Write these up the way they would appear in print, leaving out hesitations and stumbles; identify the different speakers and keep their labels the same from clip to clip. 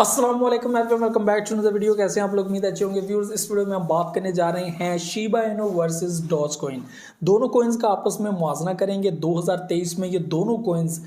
Speaker 1: अस्सलाम वालेकुम everyone, welcome back to another video. कैसे हैं आप लोग? उम्मीद है अच्छे होंगे व्यूअर्स। इस वीडियो में हम बात करने जा रहे हैं Shiba Inu versus Dogecoin. दोनों कॉइन्स का आपस में मुआवजा करेंगे 2023 में ये दोनों कॉइन्स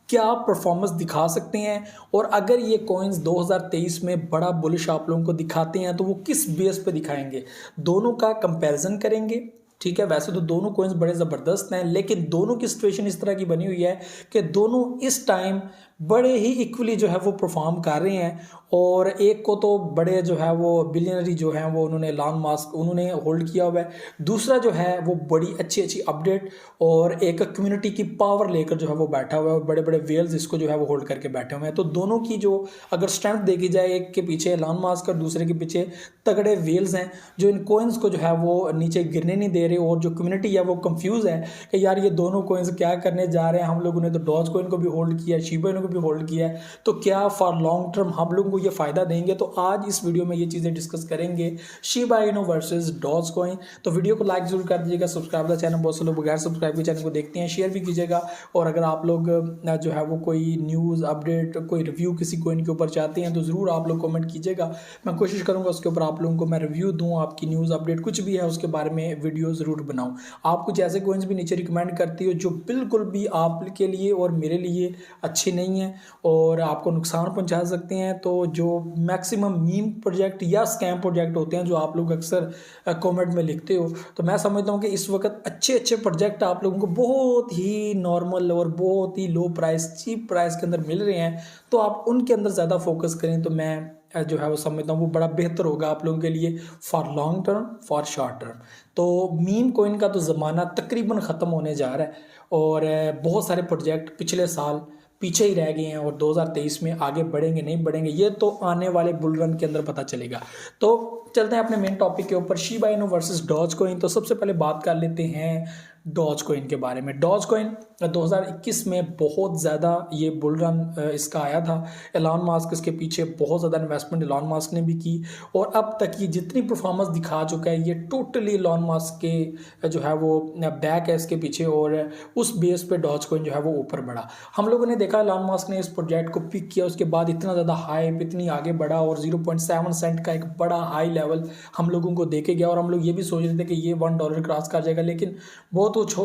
Speaker 1: क्या परफॉर्मेंस दिखा सकते हैं, और अगर ये कॉइन्स 2023 में बड़ा बुलिश आप लोगों को दिखाते हैं तो वो किस बेस पे दिखाएंगे, दोनों का कंपैरिजन करेंगे। ठीक है, वैसे तो दोनों कॉइन्स बड़े ज़बरदस्त हैं, लेकिन दोनों की सिचुएशन इस तरह की बनी हुई है कि दोनों इस टाइम बड़े ही इक्वली जो है वो परफॉर्म कर रहे हैं। और एक को तो बड़े जो है वो बिलियनरी जो है वो उन्होंने एलन मस्क उन्होंने होल्ड किया हुआ है, दूसरा जो है वो बड़ी अच्छी अच्छी अपडेट और एक कम्युनिटी की पावर लेकर जो है वो बैठा हुआ है, और बड़े बड़े वेल्स इसको जो है वो होल्ड करके बैठे हुए हैं। तो दोनों की जो अगर स्ट्रेंथ देखी जाए, एक के पीछे एलन मस्क और दूसरे के पीछे तगड़े वेल्स हैं जो इन कोइंस को जो है वो नीचे गिरने नहीं दे रहे, और जो कम्युनिटी है वो कंफ्यूज है कि यार ये दोनों कोइंस क्या करने जा रहे हैं। हम लोगों ने तो डॉज कोइन को भी होल्ड किया, शिबा इनु को भी होल्ड किया है, तो क्या फॉर लॉन्ग टर्म हम लोगों को ये फायदा देंगे? तो आज इस वीडियो में ये चीज़ें डिस्कस करेंगे, Shiba Inu versus Dogecoin. तो वीडियो को लाइक जरूर कर दीजिएगा, सब्सक्राइब द चैनल, बहुत से लोग बगैर सब्सक्राइब के चैनल को देखते हैं, शेयर भी कीजिएगा। और अगर आप लोग जो है वो कोई न्यूज़ अपडेट, कोई रिव्यू किसी कोइन के ऊपर चाहते हैं तो ज़रूर आप लोग कमेंट कीजिएगा, मैं कोशिश करूँगा उसके ऊपर आप लोगों को मैं रिव्यू दूँ, आपकी न्यूज़ अपडेट कुछ भी है उसके बारे में वीडियो ज़रूर बनाऊँ। आप कुछ ऐसे कोइंस भी नीचे रिकमेंड करती हो जो बिल्कुल भी आपके लिए और मेरे लिए अच्छे नहीं है और आपको नुकसान पहुंचा सकते हैं, तो जो मैक्सिमम मीम प्रोजेक्ट या स्कैम प्रोजेक्ट होते हैं जो आप लोग अक्सर कमेंट में लिखते हो, तो मैं समझता हूँ कि इस वक्त अच्छे अच्छे प्रोजेक्ट आप लोगों को बहुत ही नॉर्मल और बहुत ही लो प्राइस, चीप प्राइस के अंदर मिल रहे हैं, तो आप उनके अंदर ज़्यादा फोकस करें तो मैं जो है वो समझता हूँ वो बड़ा बेहतर होगा आप लोगों के लिए, for long term, for short term. तो मीम कोइन का तो ज़माना तकरीबन ख़त्म होने जा रहा है, और बहुत सारे प्रोजेक्ट पिछले साल पीछे ही रह गए हैं, और 2023 में आगे बढ़ेंगे नहीं बढ़ेंगे ये तो आने वाले बुल रन के अंदर पता चलेगा। तो चलते हैं अपने मेन टॉपिक के ऊपर, Shiba Inu versus Dogecoin. तो सबसे पहले बात कर लेते हैं डॉज कॉइन के बारे में। डॉज कॉइन 2021 में बहुत ज़्यादा ये बुल रन इसका आया था, एलन मस्क इसके पीछे बहुत ज़्यादा इन्वेस्टमेंट एलन मस्क ने भी की, और अब तक ये जितनी परफॉर्मेंस दिखा चुका है ये टोटली एलन मस्क के जो है वो बैक है इसके पीछे, और उस बेस पे डॉज कॉइन जो है वो ऊपर बढ़ा। हम लोगों ने देखा एलन मस्क ने इस प्रोजेक्ट को पिक किया, उसके बाद इतना ज़्यादा हाइप, इतनी आगे बढ़ा, और 0.7 सेंट का एक बड़ा हाई लेवल हम लोगों को देके गया, और हम लोग ये भी सोच रहे थे कि ये $1 क्रॉस कर जाएगा, लेकिन बहुत कुछ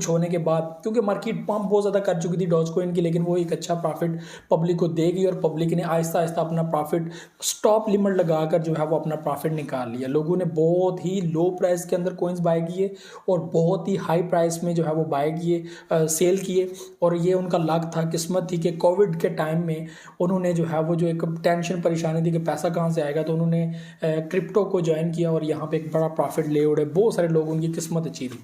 Speaker 1: होने के बाद, क्योंकि मार्केट पंप बहुत ज़्यादा कर चुकी थी डॉज कॉइन की, लेकिन वो एक अच्छा प्रॉफिट पब्लिक को देगी, और पब्लिक ने आहिस्ता आहिस्ता अपना प्रॉफिट स्टॉप लिमिट लगाकर जो है वो अपना प्रॉफिट निकाल लिया। लोगों ने बहुत ही लो प्राइस के अंदर कॉइन्स बाय किए और बहुत ही हाई प्राइस में जो है वो बाय किए, सेल किए, और ये उनका लक था, किस्मत थी कि कोविड के टाइम में उन्होंने जो है वो जो एक टेंशन परेशानी थी कि पैसा कहाँ से आएगा, तो उन्होंने क्रिप्टो को ज्वाइन किया और यहाँ पे एक बड़ा प्रॉफिट ले उड़े। बहुत सारे लोगों की किस्मत अच्छी थी,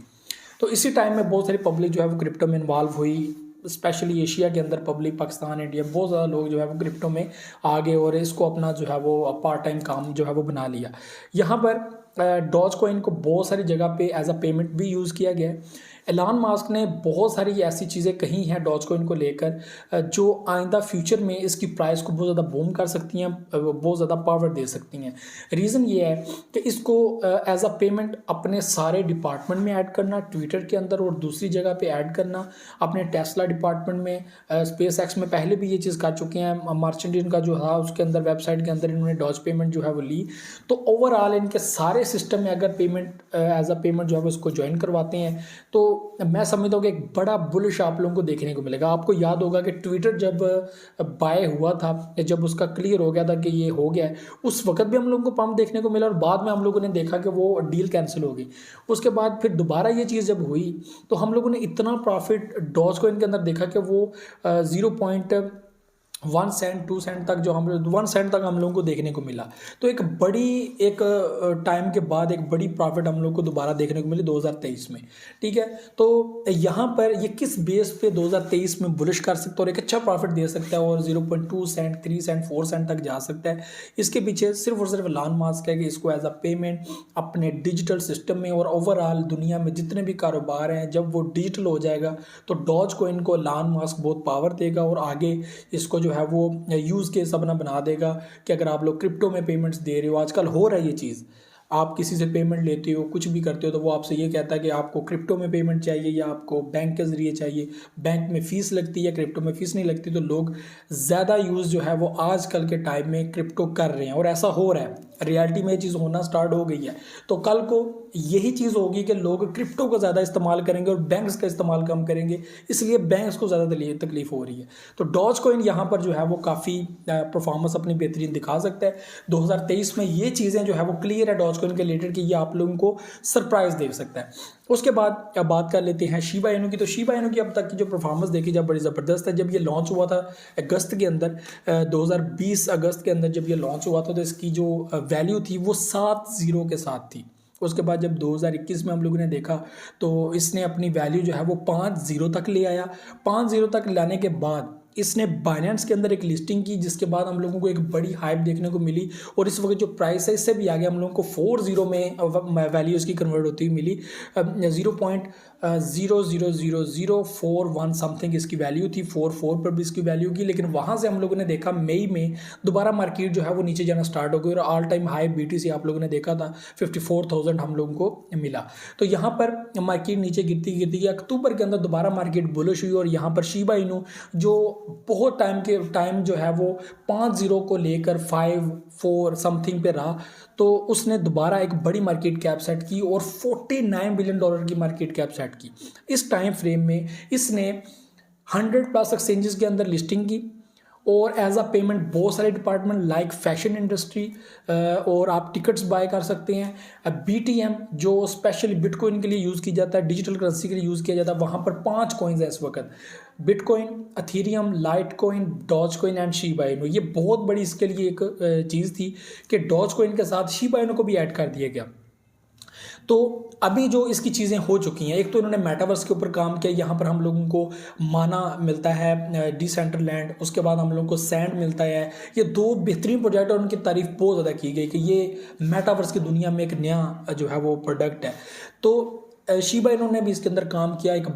Speaker 1: तो इसी टाइम में बहुत सारी पब्लिक जो है वो क्रिप्टो में इन्वॉल्व हुई, स्पेशली एशिया के अंदर पब्लिक, पाकिस्तान, इंडिया, बहुत ज़्यादा लोग जो है वो क्रिप्टो में आ गए और इसको अपना जो है वो पार्ट टाइम काम जो है वो बना लिया। यहाँ पर डॉज कॉइन को बहुत सारी जगह पे एज अ पेमेंट भी यूज़ किया गया है। एलन मस्क ने बहुत सारी ऐसी चीज़ें कही हैं डॉज कॉइन को लेकर जो आइंदा फ्यूचर में इसकी प्राइस को बहुत ज़्यादा बूम कर सकती हैं, बहुत ज़्यादा पावर दे सकती हैं। रीज़न ये है कि इसको एज अ पेमेंट अपने सारे डिपार्टमेंट में ऐड करना, ट्विटर के अंदर और दूसरी जगह पे ऐड करना, अपने टेस्ला डिपार्टमेंट में, स्पेस एक्स में पहले भी ये चीज़ कर चुके हैं, मर्चेंट इनका जो था उसके अंदर वेबसाइट के अंदर इन्होंने डॉज पेमेंट जो है वो ली। तो ओवरऑल इनके सारे सिस्टम में अगर पेमेंट एज अ पेमेंट जो है वो इसको ज्वाइन करवाते हैं, तो मैं समझता हूँ कि एक बड़ा बुलिश आप लोगों को देखने को मिलेगा। आपको याद होगा कि ट्विटर जब बाय हुआ था, जब उसका क्लियर हो गया था कि ये हो गया है, उस वक्त भी हम लोगों को पंप देखने को मिला, और बाद में हम लोगों ने देखा कि वो डील कैंसिल हो गई। उसके बाद फिर दोबारा ये चीज़ जब हुई तो हम लोगों ने इतना प्रॉफिट डॉज कॉइन के अंदर देखा कि वो 0.1 सेंट 2 सेंट तक जो हम 1 सेंट तक हम लोगों को देखने को मिला। तो एक टाइम के बाद एक बड़ी प्रॉफिट हम लोग को दोबारा देखने को मिली 2023 में। ठीक है, तो यहाँ पर ये किस बेस पे 2023 में बुलिश कर सकता है और एक अच्छा प्रॉफिट दे सकता है, और 0.2 सेंट 3 सेंट 4 सेंट तक जा सकता है, इसके पीछे सिर्फ और सिर्फ एलन मस्क है कि इसको एज अ पेमेंट अपने डिजिटल सिस्टम में और ओवरऑल दुनिया में जितने भी कारोबार हैं जब वो डिजिटल हो जाएगा तो डॉज कॉइन को एलन मस्क बहुत पावर देगा, और आगे इसको जो है वो यूज़ केस अपना बना देगा कि अगर आप लोग क्रिप्टो में पेमेंट्स दे रहे हो, आजकल हो रहा है ये चीज़, आप किसी से पेमेंट लेते हो, कुछ भी करते हो, तो वो आपसे ये कहता है कि आपको क्रिप्टो में पेमेंट चाहिए या आपको बैंक के ज़रिए चाहिए। बैंक में फ़ीस लगती है, क्रिप्टो में फ़ीस नहीं लगती। तो लोग ज़्यादा यूज़ जो है वो आजकल के टाइम में क्रिप्टो कर रहे हैं, और ऐसा हो रहा है, रियलिटी में ये चीज़ होना स्टार्ट हो गई है। तो कल को यही चीज़ होगी कि लोग क्रिप्टो का ज़्यादा इस्तेमाल करेंगे और बैंक्स का इस्तेमाल कम करेंगे, इसलिए बैंक्स को ज़्यादा तकलीफ हो रही है। तो डॉज कॉइन यहाँ पर जो है वो काफ़ी परफॉर्मेंस अपनी बेहतरीन दिखा सकता है। 2023 में ये चीज़ें जो है वो क्लियर है डॉज कॉइन के रिलेटेड कि ये आप लोगों को सरप्राइज दे सकता है। उसके बाद अब बात कर लेते हैं शिबा इनू की। तो शिबा इनू की अब तक की जो परफॉर्मेंस देखी जाए बड़ी ज़बरदस्त है। जब ये लॉन्च हुआ था अगस्त के अंदर, 2020 अगस्त के अंदर जब ये लॉन्च हुआ था, तो इसकी जो वैल्यू थी वो 7 ज़ीरो के साथ थी। उसके बाद जब 2021 में हम लोगों ने देखा तो इसने अपनी वैल्यू जो है वो 5 ज़ीरो तक ले आया। 5 ज़ीरो तक लाने के बाद इसने बाइनेंस के अंदर एक लिस्टिंग की, जिसके बाद हम लोगों को एक बड़ी हाइप देखने को मिली, और इस वक्त जो प्राइस है इससे भी आगे हम लोगों को 4 ज़ीरो में वैल्यू इसकी कन्वर्ट होती हुई मिली। 0.0000041 समथिंग इसकी वैल्यू थी, 4 पर भी इसकी वैल्यू की। लेकिन वहाँ से हम लोगों ने देखा मई में दोबारा मार्केट जो है वो नीचे जाना स्टार्ट हो गई, और ऑल टाइम हाई BTC आप लोगों ने देखा था 54,000 हम लोगों को मिला। तो यहाँ पर मार्केट नीचे गिरती गिरती अक्टूबर के अंदर दोबारा मार्केट बुलिश हुई, और यहाँ पर शिबा इनू जो बहुत टाइम जो है वो 5 ज़ीरो को लेकर 5-4 समथिंग पे रहा, तो उसने दोबारा एक बड़ी मार्केट कैप सेट की और $49 बिलियन की मार्केट कैप सेट की। इस टाइम फ्रेम में इसने 100+ एक्सचेंजेस के अंदर लिस्टिंग की, और एज अ पेमेंट बहुत सारे डिपार्टमेंट लाइक फैशन इंडस्ट्री, और आप टिकट्स बाय कर सकते हैं। BTM जो स्पेशली बिटकॉइन के लिए यूज़ की जाता है, डिजिटल करेंसी के लिए यूज़ किया जाता है, वहाँ पर 5 कॉइन्स हैं इस वक्त, bitcoin, Ethereum, Litecoin, Dogecoin and Shiba Inu. ये बहुत बड़ी इसके लिए एक चीज़ थी कि डॉज कॉइन के साथ शिबा इनू को भी ऐड कर दिया गया। तो अभी जो इसकी चीज़ें हो चुकी हैं, एक तो इन्होंने मेटावर्स के ऊपर काम किया, यहाँ पर हम लोगों को माना मिलता है डिसेंट्रलैंड, उसके बाद हम लोगों को सैंड मिलता है। ये 2 बेहतरीन प्रोजेक्ट और उनकी तारीफ बहुत ज़्यादा की गई कि ये मेटावर्स की दुनिया में एक नया जो है वो प्रोडक्ट है। तो शिबा इनू ने भी इसके अंदर काम किया, एक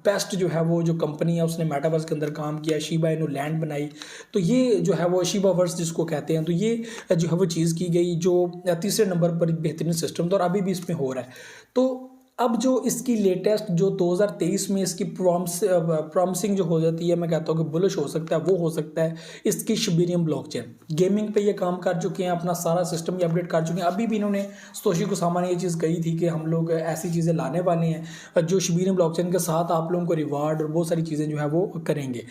Speaker 1: बेस्ट जो है वो जो कंपनी है उसने मेटावर्स के अंदर काम किया, शिबा इनू लैंड बनाई। तो ये जो है वो शिबा वर्स जिसको कहते हैं, तो ये जो है वो चीज़ की गई जो तीसरे नंबर पर बेहतरीन सिस्टम था, और अभी भी इसमें हो रहा है। तो अब जो इसकी लेटेस्ट जो 2023 में इसकी प्रॉमिसिंग जो हो जाती है, मैं कहता हूँ कि बुलिश हो सकता है, वो हो सकता है इसकी शिबेरियम ब्लॉकचेन। गेमिंग पे ये काम कर चुके हैं, अपना सारा सिस्टम ये अपडेट कर चुके हैं। अभी भी इन्होंने सतोशी कुसामा ने ये चीज़ कही थी कि हम लोग ऐसी चीज़ें लाने वाले हैं जो शिबेरियम ब्लॉकचेन के साथ आप लोगों को रिवार्ड और बहुत सारी चीज़ें जो है वो करेंगे।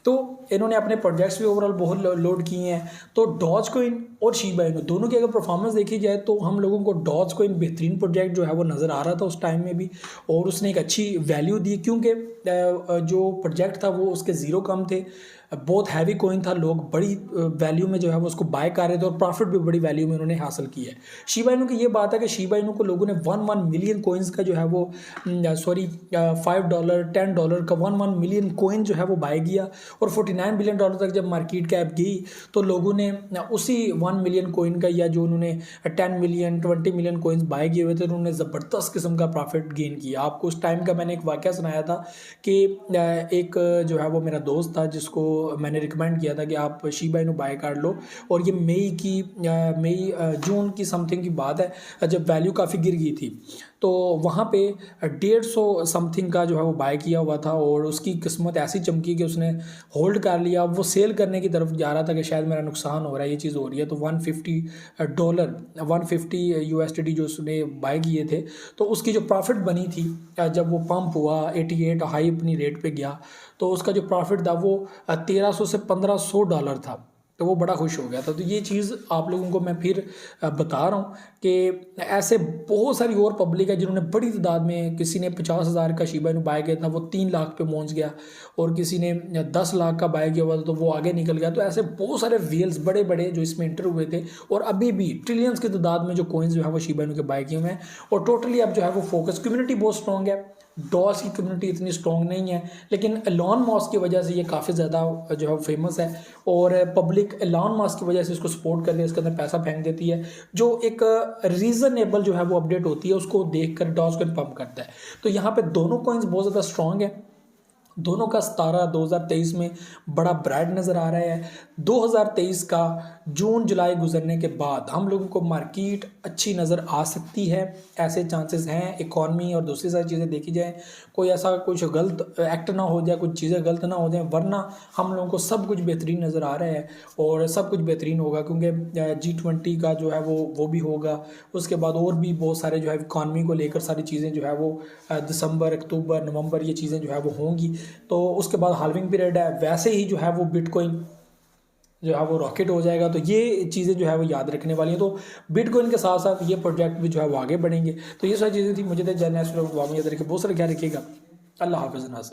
Speaker 1: तो इन्होंने अपने प्रोजेक्ट्स भी ओवरऑल बहुत लोड किए हैं। तो डॉज कॉइन और शिबा इनू दोनों की अगर परफॉर्मेंस देखी जाए तो हम लोगों को डॉज कॉइन बेहतरीन प्रोजेक्ट जो है वो नज़र आ रहा था उस टाइम में भी, और उसने एक अच्छी वैल्यू दी, क्योंकि जो प्रोजेक्ट था वो उसके ज़ीरो कम थे, बहुत हैवी कॉइन था, लोग बड़ी वैल्यू में जो है वो उसको बाय कर रहे थे, और प्रॉफिट भी बड़ी वैल्यू में उन्होंने हासिल की है। शिबा इनू की ये बात है कि शिबा इनू को लोगों ने 1 मिलियन कॉइन्स का जो है वो $5 $10 का 1 मिलियन कॉइन जो है वो बाय किया, और $49 बिलियन तक जब मार्केट कैप गई तो लोगों ने उसी 1 मिलियन कॉइन का, या जो उन्होंने 10 मिलियन 20 मिलियन कॉइन्स बाय किए हुए थे, उन्होंने ज़बरदस्त किस्म का प्रॉफिट गेन किया। आपको उस टाइम का मैंने एक वाक़या सुनाया था कि एक जो है वो मेरा दोस्त था जिसको मैंने रिकमेंड किया था कि आप शिबा इनू बाय कर लो, और ये जून की समथिंग की बात है जब वैल्यू काफ़ी गिर गई थी, तो वहाँ पे 150 समथिंग का जो है वो बाय किया हुआ था, और उसकी किस्मत ऐसी चमकी कि उसने होल्ड कर लिया। वो सेल करने की तरफ जा रहा था कि शायद मेरा नुकसान हो रहा है, ये चीज़ हो रही है, तो $150 USD जो उसने बाय किए थे, तो उसकी जो प्रॉफिट बनी थी जब वो पंप हुआ 88 हाई अपनी रेट पे गया, तो उसका जो प्रॉफिट था वो $1300 से $1500 था। तो वो बड़ा खुश हो गया था। तो ये चीज़ आप लोगों को मैं फिर बता रहा हूँ कि ऐसे बहुत सारी और पब्लिक है जिन्होंने बड़ी तादाद में, किसी ने 50,000 का शिबा इनू बाय किया था वो 3 लाख पे पहुँच गया, और किसी ने 10 लाख का बाय किया हुआ था तो वो आगे निकल गया। तो ऐसे बहुत सारे वेल्स बड़े बड़े जो इसमें इंटर हुए थे, और अभी भी ट्रिलियंस की तादाद में जो कॉइन्स जो है वो शिबा इनू के बाय किए हुए हैं। और टोटली अब जो है वो फोकस, कम्युनिटी बहुत स्ट्रॉन्ग है, डॉज की कम्युनिटी इतनी स्ट्रॉन्ग नहीं है, लेकिन एलॉन मस्क की वजह से ये काफ़ी ज़्यादा जो है फेमस है, और पब्लिक एलॉन मस्क की वजह से इसको सपोर्ट करके इसके अंदर पैसा फेंक देती है, जो एक रीज़नेबल जो है वो अपडेट होती है उसको देख कर डॉज को पंप करता है। तो यहाँ पे दोनों कॉइन्स बहुत ज़्यादा स्ट्रॉन्ग है, दोनों का 2023 में बड़ा ब्राइट नज़र आ रहा है। 2023 का जून जुलाई गुजरने के बाद हम लोगों को मार्केट अच्छी नज़र आ सकती है, ऐसे चांसेस हैं। इकॉनमी और दूसरी सारी चीज़ें देखी जाए, कोई ऐसा कुछ गलत एक्ट ना हो जाए, कुछ चीज़ें गलत ना हो जाए, वरना हम लोगों को सब कुछ बेहतरीन नज़र आ रहा है और सब कुछ बेहतरीन होगा, क्योंकि G20 का जो है वो भी होगा। उसके बाद और भी बहुत सारे जो है इकॉनमी को लेकर सारी चीज़ें जो है वो दिसंबर, अक्टूबर, नवंबर ये चीज़ें जो है वो होंगी। तो उसके बाद हाल्विंग पीरियड है, वैसे ही जो है वो बिटकॉइन जो है वो रॉकेट हो जाएगा। तो ये चीज़ें जो है वो याद रखने वाली हैं। तो बिटकॉइन के साथ साथ ये प्रोजेक्ट भी जो है वो आगे बढ़ेंगे। तो ये सारी चीज़ें थी, मुझे तो जानना है। बहुत सारे ख्याल रखिएगा। अल्लाह हाफ़िज़।